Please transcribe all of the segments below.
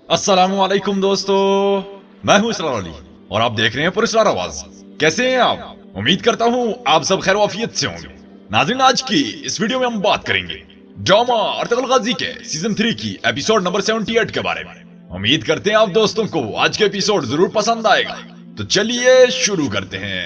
अस्सलामुअलैकुम दोस्तों, मैं हूं इसरार अली और आप देख रहे हैं पुरस्कार आवाज। कैसे हैं आप? उम्मीद करता हूं आप सब खैर वाफियत से होंगे। नाज़रीन, आज की इस वीडियो में हम बात करेंगे ड्रामा अर्तुगरुल गाजी के सीजन 3 की एपिसोड नंबर 78 के बारे में। उम्मीद करते हैं आप दोस्तों को आज के एपिसोड जरूर पसंद आएगा। तो चलिए शुरू करते हैं।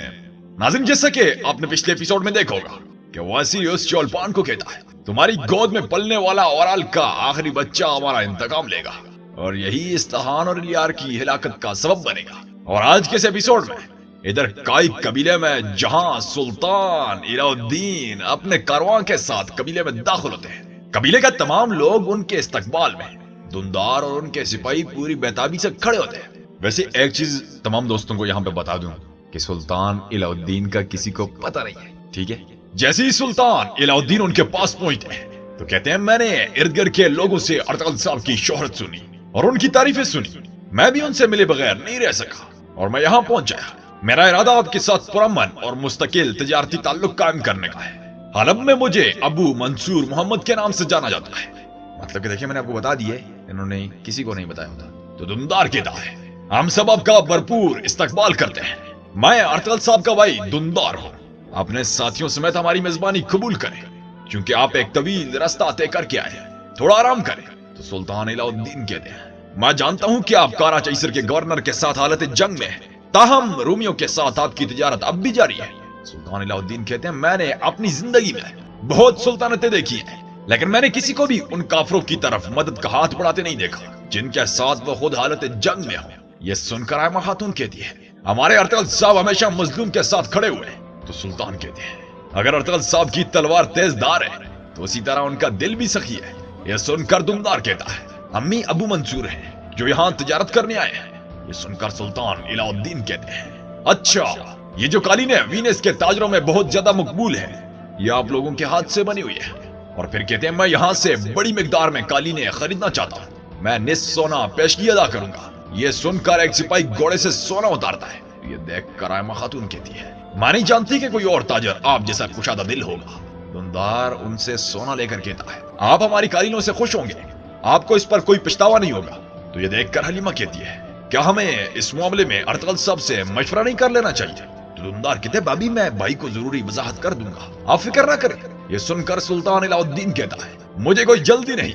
नाज़रीन, जैसा कि आपने पिछले एपिसोड में देखा होगा कि वासिलियस चोल्पान को कहता है, तुम्हारी गोद में पलने वाला ओराल का आखिरी बच्चा हमारा इंतकाम लेगा और यही इस्ताहान और इलियार की हिलाकत का सबब बनेगा। और आज के इस एपिसोड में इधर काइक कबीले में जहां सुल्तान इलाउद्दीन अपने कारवां के साथ कबीले में दाखिल होते हैं, कबीले के तमाम लोग उनके इस्तकबाल में दुंदार और उनके सिपाही पूरी बेताबी से खड़े होते हैं। वैसे एक चीज तमाम दोस्तों को यहाँ पे बता दूं कि सुल्तान इलाउद्दीन का किसी को पता नहीं है, ठीक है। जैसे ही सुल्तान इलाउद्दीन उनके पास पहुंचते हैं तो कहते हैं, मैंने इर्द गिर्द के लोगों से अर्तुगरुल साहब की शोहरत सुनी और उनकी तारीफें सुनी। मैं भी उनसे मिले बगैर नहीं रह सका और मैं यहाँ पहुंच गया। मेरा इरादा आपके साथ पुरअमन और मुस्तकिल तिजारती ताल्लुक कायम करने का है। हलब में मुझे अबू मंसूर मोहम्मद के नाम से जाना जाता है। मतलब कि देखिए, मैंने आपको बता दिया, इन्होंने किसी को नहीं बताया होता। तो दुंदार कहता है, हम सब आपका भरपूर इस्तकबाल करते हैं। मैं अर्तुगरुल साहब का भाई दुंदार हूँ। अपने साथियों समेत हमारी मेजबानी कबूल करें, क्योंकि आप एक तवील रास्ता तय करके आए हैं। थोड़ा आराम करें। तो सुल्तान इलाउद्दीन कहते हैं, मैं जानता हूं कि आप कारा चैसर के गवर्नर के साथ हालत जंग में हैं, ताहम रोमियों के साथ आपकी तिजारत अब भी जारी है। सुल्तान इलाउद्दीन कहते हैं, मैंने अपनी जिंदगी में बहुत सुल्तानतें देखी हैं, लेकिन मैंने किसी को भी उन काफरों की तरफ मदद का हाथ बढ़ाते नहीं देखा जिनके साथ वो खुद हालत जंग में हो। यह सुनकर आयमा खातून कहती है, हमारे अर्तुगरुल साहब हमेशा मजलूम के साथ खड़े हुए। तो सुल्तान कहते हैं, अगर अर्तुगरुल साहब की तलवार तेजदार है तो उसी तरह उनका दिल भी सखी है। यह सुनकर दुमदार कहता है, अम्मी अबू मंसूर हैं जो यहाँ तिजारत करने आए हैं। यह सुनकर सुल्तान इलाउद्दीन कहते हैं, अच्छा, ये जो कालीन है वीनस के ताजरों में बहुत ज्यादा मकबूल है, ये आप लोगों के हाथ से बनी हुई है। और फिर कहते हैं, मैं यहाँ से बड़ी मिकदार में कालीनें खरीदना चाहता हूँ, मैं निस सोना पेशगी अदा करूंगा। ये सुनकर एक सिपाही घोड़े से सोना उतारता है। ये देखकर आयमा खातून कहती है, मैं नहीं जानती कि कोई और ताजर आप जैसा कुशादा दिल होगा। दुंदार उनसे सोना लेकर कहता है, आप हमारी कालीनों से खुश होंगे, आपको इस पर कोई पछतावा नहीं होगा। तो ये देखकर हलीमा कहती है, क्या हमें इस मामले में अर्तुगरुल साहब से मशवरा नहीं कर लेना चाहिए? तो दुंदार कहते हैं, भाभी मैं भाई को जरूरी वजाहत कर दूंगा, आप फिक्र ना करें। ये सुनकर सुल्तान इलाउद्दीन कहता है, मुझे कोई जल्दी नहीं,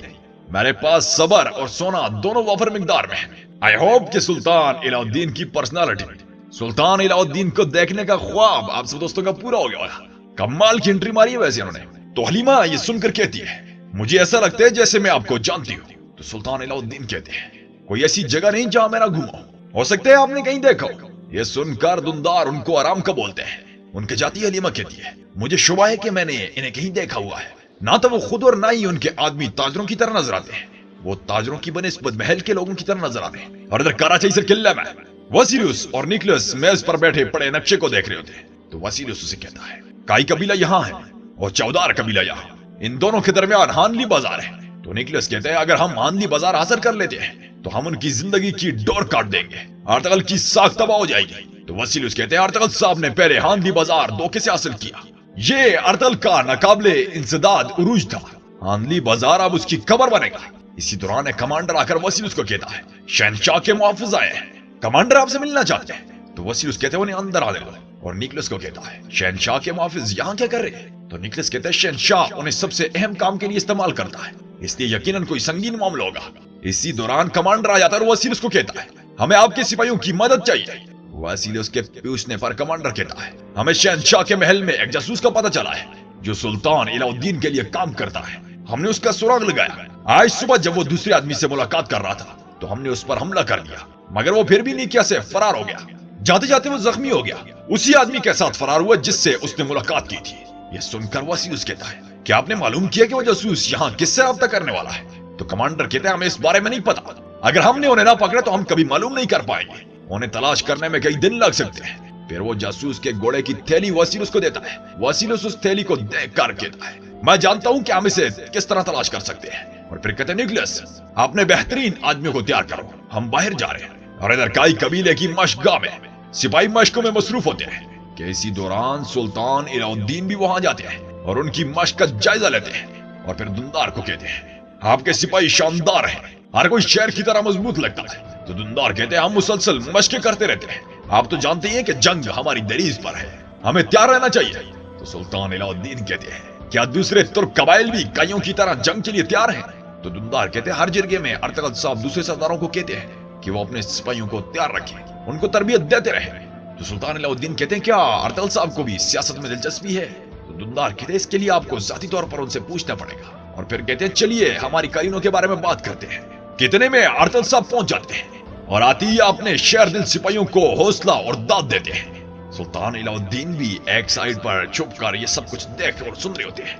मेरे पास सबर और सोना दोनों वाफर मिकदार में है। आई होप कि सुल्तान इलाउद्दीन की पर्सनालिटी, सुल्तान इलाउद्दीन को देखने का ख्वाब आप सब दोस्तों का पूरा हो गया। कमाल की एंट्री मारी है वैसे उन्होंने। तो हलीमा ये सुनकर कहती है, मुझे ऐसा लगता है जैसे मैं आपको जानती हूँ। तो सुल्तान इलाउद्दीन कहते हैं, कोई ऐसी जगह नहीं जहां मेरा घुमा हो सकता है आपने कहीं देखा हो। ये सुनकर दुंदार उनको आराम का बोलते हैं। उनके जाती हलीमा कहती है, मुझे शुबा है कि मैंने इन्हें कहीं देखा हुआ है। ना तो वो खुद और ना ही उनके आदमी ताजरों की तरह नजर आते हैं, वो ताजरों की बनिस्बत महल के लोगों की तरह नजर आते हैं। और इधर कराची किले में वासिलियस और निकोलस मेज पर बैठे पड़े नक्शे को देख रहे होते हैं। तो वासिलियस उसे कहता है, काई कबीला यहाँ है और चौदार कबीला यहाँ, इन दोनों के दरमियान हानली बाजार है। तो निकोलस कहते हैं, अगर हम हानली बाजार हासिल कर लेते हैं तो हम उनकी जिंदगी की डोर काट देंगे, अर्तुगरुल की साख तबाह हो जाएगी। तो वासिलियस कहते हैं, अर्तुगरुल साहब ने पहले हानली बाजार धोखे से हासिल किया, ये अर्तुगरुल का नाकाबिले इंसदाद उरूज था, हानली बाजार अब उसकी कब्र बनेगा। इसी दौरान एक कमांडर आकर वासिलियस को कहता है, शहंशाह के मुहाफिज आए हैं, कमांडर आपसे मिलना चाहते हैं। तो वासिलियस कहते हैं, उन्हें अंदर आने दो। और निकोलस को कहता है, शहंशाह के मुहाफिज यहाँ क्या कर रहे हैं? तो निकोलस कहते हैं, शहंशाह उन्हें सबसे अहम काम के लिए इस्तेमाल करता है, इसलिए यकीनन कोई संगीन मामला होगा। इसी दौरान कमांडर आ जाता है और वासिलियस को कहता है, हमें आपके सिपाहियों की मदद चाहिए। वासिलियस के पूछने पर कमांडर कहता है, हमें शहंशाह के महल में एक जासूस का पता चला है जो सुल्तान इलाउद्दीन के लिए काम करता है। हमने उसका सुराग लगाया। आज सुबह जब वो दूसरे आदमी से मुलाकात कर रहा था तो हमने उस पर हमला कर दिया, मगर वो फिर भी निकिया से फरार हो गया। जाते जाते वो जख्मी हो गया, उसी आदमी के साथ फरार हुआ जिससे उसने मुलाकात की थी। यह सुनकर वासिलियस कहता है, क्या आपने मालूम किया कि वो जासूस यहाँ किससे रब्ता करने वाला है? तो कमांडर कहते हैं, हमें इस बारे में नहीं पता, अगर हमने उन्हें ना पकड़ा तो हम कभी मालूम नहीं कर पाएंगे, उन्हें तलाश करने में कई दिन लग सकते हैं। फिर वो जासूस के घोड़े की थैली वासिलियस को देता है। वासिलियस उस थैली को देखकर कहता है, मैं जानता हूं कि हम इसे किस तरह तलाश कर सकते हैं। और फिर कहते हैं, निकोलस आपने बेहतरीन आदमियों को तैयार करो, हम बाहर जा रहे हैं। और इधर काई कबीले की मशगाह में सिपाही मशकों में मसरूफ होते हैं कि इसी दौरान सुल्तान इलाउद्दीन भी वहां जाते हैं और उनकी मशक का जायजा लेते हैं। और फिर दुंदार को कहते हैं, आपके सिपाही शानदार हैं, हर कोई शेर की तरह मजबूत लगता है। तो दुंदार कहते हैं हम मुसलसल मशकें करते रहते हैं। आप तो जानते ही हैं कि जंग हमारी दरीज पर है, हमें तैयार रहना चाहिए। तो सुल्तान अलाउद्दीन कहते हैं क्या दूसरे तुर्क कबाइल भी कईयों की तरह जंग के लिए तैयार हैं? तो दुंदार कहते हैं हर जिरगे में अर्तगल साहब दूसरे सरदारों को कहते हैं कि वो अपने सिपाहियों को तैयार रखें, उनको तरबियत देते रहे। तो सुल्तान अलाउद्दीन कहते हैं क्या अर्तगल साहब को भी सियासत में दिलचस्पी है? तो दुंदार कहते हैं इसके लिए आपको जाती तौर पर उनसे पूछना पड़ेगा। और फिर कहते हैं चलिए हमारी करीनों के बारे में बात करते हैं। कितने में अर्तगल साहब पहुंच जाते हैं और आती ही अपने शेर दिल सिपाहियों को हौसला और दाद देते हैं। सुल्तान अलाउद्दीन भी एक साइड पर छुप कर ये सब कुछ देख और सुन रहे होते हैं।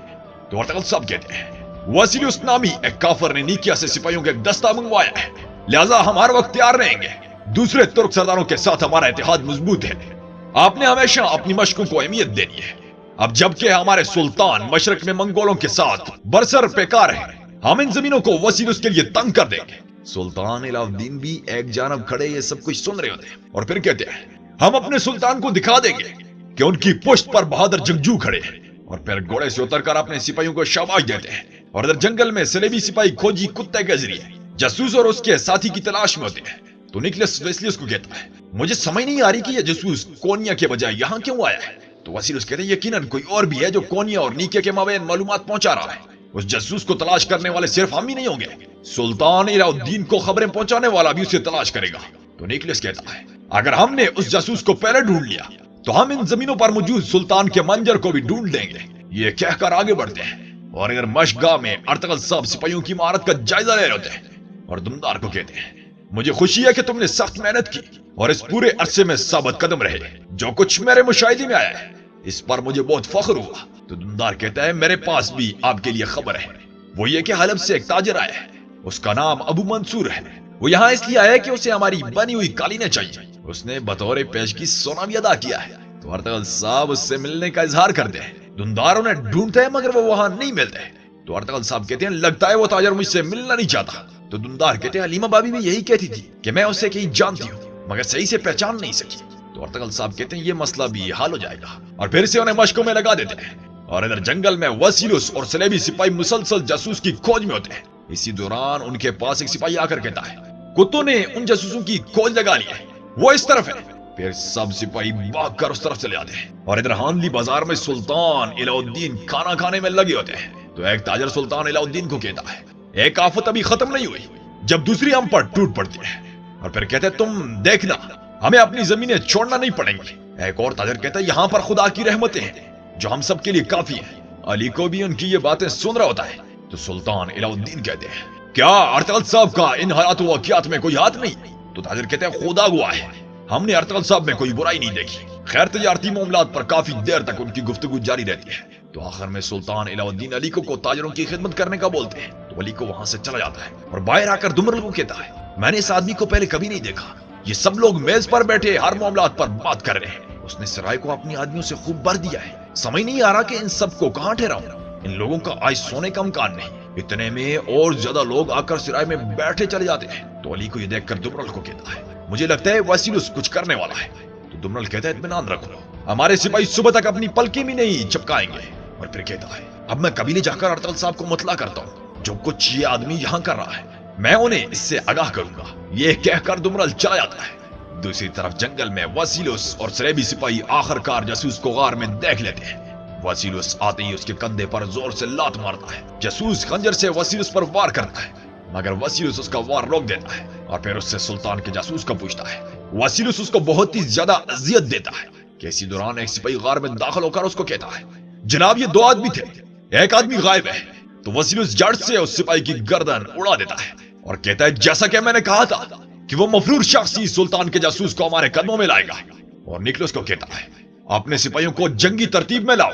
तो अर्तगल साहब कहते हैं वसीलुस नामी एक काफर ने निकिया से सिपाहियों का एक दस्ता मंगवाया है, लिहाजा हम हर वक्त तैयार रहेंगे। दूसरे तुर्क सरदारों के साथ हमारा इत्तेहाद मजबूत है। आपने हमेशा अपनी मशकों को अहमियत देनी है। अब जबकि हमारे सुल्तान मशरक में मंगोलों के साथ बरसर बेकार है, हम इन जमीनों को वसीलुस के लिए तंग कर देंगे। सुल्तान अलाउद्दीन भी एक जानब खड़े ये सब कुछ सुन रहे होते हैं और फिर कहते हैं हम अपने सुल्तान को दिखा देंगे कि उनकी पुश्त पर बहादुर जंगजू खड़े हैं। और फिर घोड़े से उतरकर अपने सिपाहियों को शाबाश देते हैं। और इधर जंगल में सलेबी सिपाही खोजी कुत्ते के जरिए जासूस और उसके साथी की तलाश में होते हैं। तो निकलस वेस्लियस को कहता है मुझे समझ नहीं आ रही कि यह जासूस कोनिया के बजाय यहाँ क्यों आया है। तो वसीलुस कहते हैं यकीनन कोई और भी है जो कोनिया और निकिया के माबैन मालूमात पहुंचा रहा है। उस जासूस को तलाश करने वाले सिर्फ हम ही नहीं होंगे, सुल्तान अलाउद्दीन को खबरें पहुंचाने वाला भी उसे तलाश करेगा। तो निकलस कहता है अगर हमने उस जासूस को पहले ढूंढ लिया तो हम इन जमीनों पर मौजूद सुल्तान के मंजर को भी ढूंढ लेंगे। ये कहकर आगे बढ़ते हैं और इधर मशगाह में अर्तगल साहब सिपाहियों की महारत का जायजा ले रहे होते हैं। और दुमदार को कहते हैं मुझे खुशी है कि तुमने सख्त मेहनत की और इस पूरे अरसे में साबित कदम रहे। जो कुछ मेरे मुशाहिदे में आया है इस पर मुझे बहुत फख्र हुआ। तो दुमदार कहता है मेरे पास भी आपके लिए खबर है। वो ये कि हलब से एक ताजर आया है, उसका नाम अबू मंसूर है। वो यहाँ इसलिए आया है कि उसे हमारी बनी हुई कालीनें चाहिए। उसने बतौर पेशगी सोना भी अदा किया है। तो अर्तगल साहब उससे मिलने का इजहार करते हैं। दुमदार उन्हें ढूंढते हैं मगर वो वहां नहीं मिलते। तो अर्तगल साहब कहते हैं लगता है वो ताजर मुझसे मिलना नहीं चाहता। तो दुमदार कहते हैं हलीमा भाभी भी यही कहती थी कि मैं उसे कहीं जानती हूँ मगर सही से पहचान नहीं सकी। तो अर्तगल साहब कहते हैं ये मसला भी हल हो जाएगा और फिर से उन्हें मशकों में लगा देते हैं। और इधर जंगल में वसीलुस और सलेबी सिपाही मुसलसल जासूस की खोज में होते हैं। इसी दौरान उनके पास एक सिपाही आकर कहता है कुत्तों ने उन जासूसों की खोज लगा ली है, वो इस तरफ है। फिर सब सिपाही भागकर उस तरफ चले जाते हैं। और इधर हानली बाजार में सुल्तान अलाउद्दीन खाना खाने में लगे होते हैं। तो एक ताजर सुल्तान अलाउद्दीन को कहता है एक आफत अभी खत्म नहीं हुई जब दूसरी हम पर टूट पड़ती है। और फिर कहते हैं तुम देखना हमें अपनी जमीनें छोड़ना नहीं पड़ेंगी। एक और ताजर कहता है यहाँ पर खुदा की रहमतें हैं जो हम सब के लिए काफी है। अली को भी उनकी ये बातें सुन रहा होता है। तो सुल्तान अलाउद्दीन कहते हैं क्या अर्तगल साहब का इन हयात वाक़ियात में कोई हाथ नहीं? तो ताजर कहते हैं खुदा गवाह है हमने अर्तगल साहब में कोई बुराई नहीं देखी। खैर तजारती मामलात पर काफी देर तक उनकी गुफ्तगू जारी रहती है। तो आखिर में सुल्तान अलाउद्दीन अली को ताजरों की खिदमत करने का बोलते हैं। तो अली को वहां से चला जाता है और बाहर आकर दुमरल को कहता है मैंने इस आदमी को पहले कभी नहीं देखा। ये सब लोग मेज पर बैठे हर मामलात पर बात कर रहे हैं। उसने सराय को अपनी आदमियों से खूब भर दिया है। समझ नहीं आ रहा कि इन सबको कहां ठहराऊं। इन लोगों का आज सोने का इम्कान नहीं। इतने में और ज्यादा लोग आकर सराय में बैठे चले जाते हैं। तो अली को यह देखकर दुमरल को कहता है मुझे लगता है वसीलुस कुछ करने वाला है। तो दुमरल कहता है इत्मीनान रखो, हमारे सिपाही सुबह तक अपनी पलकें भी नहीं चपकाएंगे। और फिर कहता है अब मैं कबीले जाकर अर्तगल साहब को मुतला करता हूँ जो कुछ ये आदमी यहाँ कर रहा है, मैं उन्हें इससे आगाह करूंगा। ये कहकर दुमरल चला जाता है। दूसरी तरफ जंगल में वसीलुस और सलेबी सिपाही आखिरकार जासूस को गार में देख लेते हैं। वसीलुस आते ही उसके कंधे पर जोर से लात मारता है। जासूस खंजर से वसीलुस पर वार करता है मगर वसीलुस उसका वार रोक देता है और फिर उससे सुल्तान के जासूस का पूछता है। वसीलुस उसको बहुत ही ज्यादा अजियत देता है कि इसी दौरान एक सिपाही गार में दाखिल होकर उसको कहता है जनाब ये दो आदमी थे, एक आदमी गायब है। तो वसीलुस जड़ से उस सिपाही की गर्दन उड़ा देता है और कहता है जैसा कि मैंने कहा था कि वो मफरूर शख्स ही सुल्तान के जासूस को हमारे कदमों में लाएगा। और निकलस को कहता है अपने सिपाहियों को जंगी तरतीब में लाओ,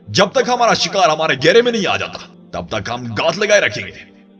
जब तक हमारा शिकार हमारे घेरे में नहीं आ जाता तब तक हम गात लगाए रखेंगे।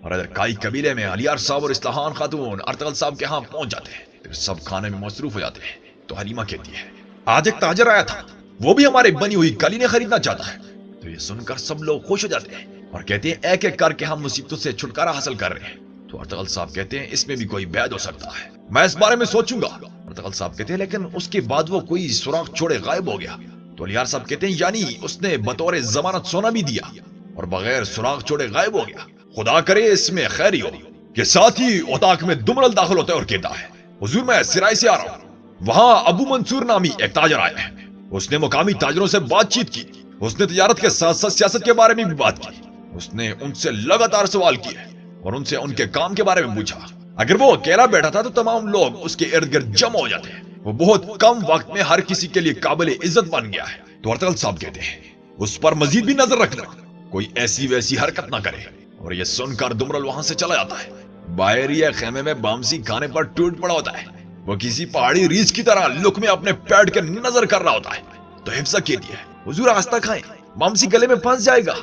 और अगर काई कबीले में अलियार साहब और इस्लाहान खातून अर्तगल साहब के यहाँ पहुंच जाते हैं। फिर सब खाने में मसरूफ हो जाते हैं। तो हलीमा कहती है आज एक ताजर आया था, वो भी हमारे बनी हुई कालीनें खरीदना चाहता है। तो ये सुनकर सब लोग खुश हो जाते हैं और कहते हैं एक एक करके हम मुसीबतों से छुटकारा हासिल कर रहे हैं। तो अर्तगल साहब कहते हैं इसमें भी कोई बैद हो सकता है, मैं इस बारे में सोचूंगा। अर्तगल साहब कहते हैं लेकिन उसके बाद वो कोई सुराग छोड़े गायब हो गया। तो अलियार साहब कहते हैं यानी उसने बतौर जमानत सोना भी दिया और बगैर सुराग छोड़े गायब हो गया। खुदा करे इसमें खैर ही हो। کہ ساتھ ہی اتاق میں دمرل داخل ہوتا ہے اور کہتا ہے حضور میں سرائے سے آ رہا ہوں، وہاں ابو منصور نامی ایک تاجر آیا ہے۔ اس نے مقامی تاجروں سے بات چیت کی، اس نے تجارت کے ساتھ ساتھ سیاست کے بارے میں بھی بات کی، اس نے ان سے لگاتار سوال کیے اور ان سے ان کے کام کے بارے میں پوچھا۔ اگر وہ اکیلا بیٹھا تھا تو تمام لوگ اس کے ارد گرد جمع ہو جاتے ہیں، وہ بہت کم وقت میں ہر کسی کے لیے قابل عزت بن گیا ہے۔ تو ارطغرل صاحب کہتے ہیں اس پر مزید بھی نظر رکھنا، کوئی ایسی ویسی حرکت نہ کرے۔ اور یہ سن کر دمرل وہاں سے چلا جاتا ہے۔ باہر یہ خیمے میں بامسی کھانے پر ٹوٹ پڑا ہوتا ہے، وہ کسی پہاڑی ریچھ کی طرح لک میں اپنے پیٹ کے نظر کر رہا ہوتا ہے۔ تو حفصہ کہتی ہے حضور آہستہ کھائیں، بامسی گلے میں پھنس جائے گا۔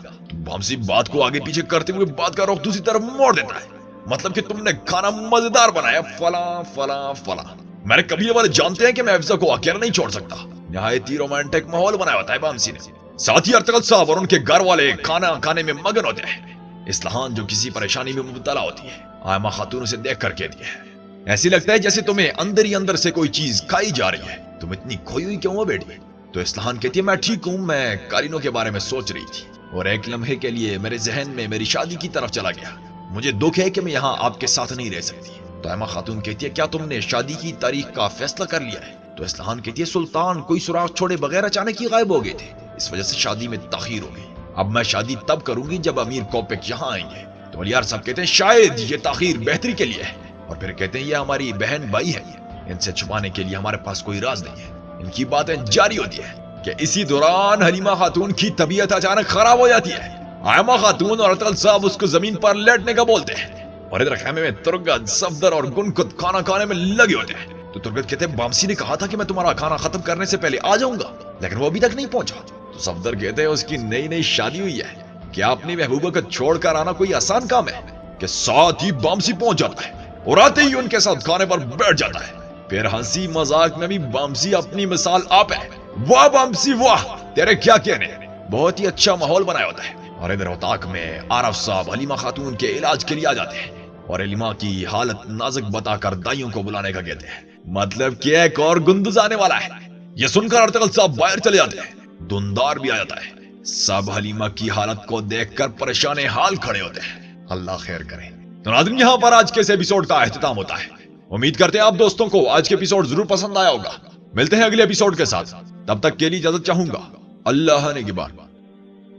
بامسی بات کو آگے پیچھے کرتے ہوئے بات کا رخ دوسری طرف موڑ دیتا ہے، مطلب کہ تم نے کھانا مزیدار بنایا فلاں فلاں فلاں۔ میرے قبیلے والے جانتے ہیں کہ میں حفصہ کو اکیلا نہیں چھوڑ سکتا۔ نہایت ہی رومانٹک ماحول بنایا ہوتا ہے بامسی نے۔ ساتھ ہی ارطغرل صاحب اور ان کے گھر والے کھانا کھانے میں مگن ہوتے ہیں۔ اصلاحان جو کسی پریشانی میں مبتلا ہوتی ہے آئمہ خاتون اسے دیکھ کر کہتی ہے ایسی لگتا ہے جیسے تمہیں اندر ہی اندر سے کوئی چیز کھائی جا رہی ہے، تم اتنی کھوئی ہوئی کیوں ہو بیٹی؟ تو اصلاحان کہتی ہے میں ٹھیک ہوں، میں قالینوں کے بارے میں سوچ رہی تھی اور ایک لمحے کے لیے میرے ذہن میں میری شادی کی طرف چلا گیا، مجھے دکھ ہے کہ میں یہاں آپ کے ساتھ نہیں رہ سکتی۔ تو ایمہ خاتون کہتی ہے کیا تم نے شادی کی تاریخ کا فیصلہ کر لیا ہے؟ تو اصلاحان کہتی ہے سلطان کوئی سراغ چھوڑے بغیر اچانک ہی غائب ہو گئے تھے، اس وجہ سے شادی میں تاخیر ہو گئی، اب میں شادی تب کروں گی جب امیر کوپک یہاں آئیں گے۔ تو ولیار صاحب کہتے ہیں شاید یہ تاخیر بہتری کے لیے ہے، اور پھر کہتے ہیں یہ ہماری بہن بھائی ہے، ان سے چھپانے کے لیے ہمارے پاس کوئی راز نہیں ہے۔ ان کی باتیں جاری ہوتی ہے کہ اسی دوران حلیمہ خاتون کی طبیعت اچانک خراب ہو جاتی ہے۔ آئمہ خاتون اور ارطغرل صاحب اس کو زمین پر لیٹنے کا بولتے ہیں، اور ادھر خیمے میں ترگت، صفدر اور گنکت کھانا کھانے میں لگے ہوتے ہیں۔ تو ترگت کہتے ہیں بامسی نے کہا تھا کہ میں تمہارا کھانا ختم کرنے سے پہلے آ جاؤں گا، لیکن وہ ابھی تک نہیں پہنچا۔ تو صفدر کہتے ہیں اس کی نئی نئی شادی ہوئی ہے، کیا اپنی محبوبہ کو چھوڑ کر آنا کوئی آسان کام ہے؟ کہ ساتھ ہی بامسی پہنچ جاتا ہے اور آتے ہی ان کے ساتھ کھانے پر بیٹھ جاتا ہے۔ پھر ہنسی مذاق میں بھی بامسی اپنی مثال آپ ہے، واہ بامسی واہ تیرے کیا کہنے۔ بہت ہی اچھا ماحول بنایا ہوتا ہے، اور ادھر اتاق میں عارف صاحب حلیمہ خاتون کے علاج کے لیے آ جاتے ہیں اور حلیمہ کی حالت نازک بتا کر دائیوں کو بلانے کا کہتے ہیں، مطلب کہ ایک اور گندز آنے والا ہے۔ یہ سن کر ارطغرل صاحب باہر چلے جاتے ہیں، دندار بھی آ جاتا ہے، سب حلیمہ کی حالت کو دیکھ کر پریشان حال کھڑے ہوتے ہیں۔ اللہ خیر کرے۔ تو ناظرین یہاں پر آج کے اس ایپیسوڈ کا اختتام ہوتا ہے۔ امید کرتے ہیں آپ دوستوں کو آج کے ایپیسوڈ ضرور پسند آیا ہوگا۔ ملتے ہیں اگلے ایپیسوڈ کے ساتھ، تب تک کے لیے اجازت چاہوں گا، اللہ نگہبان۔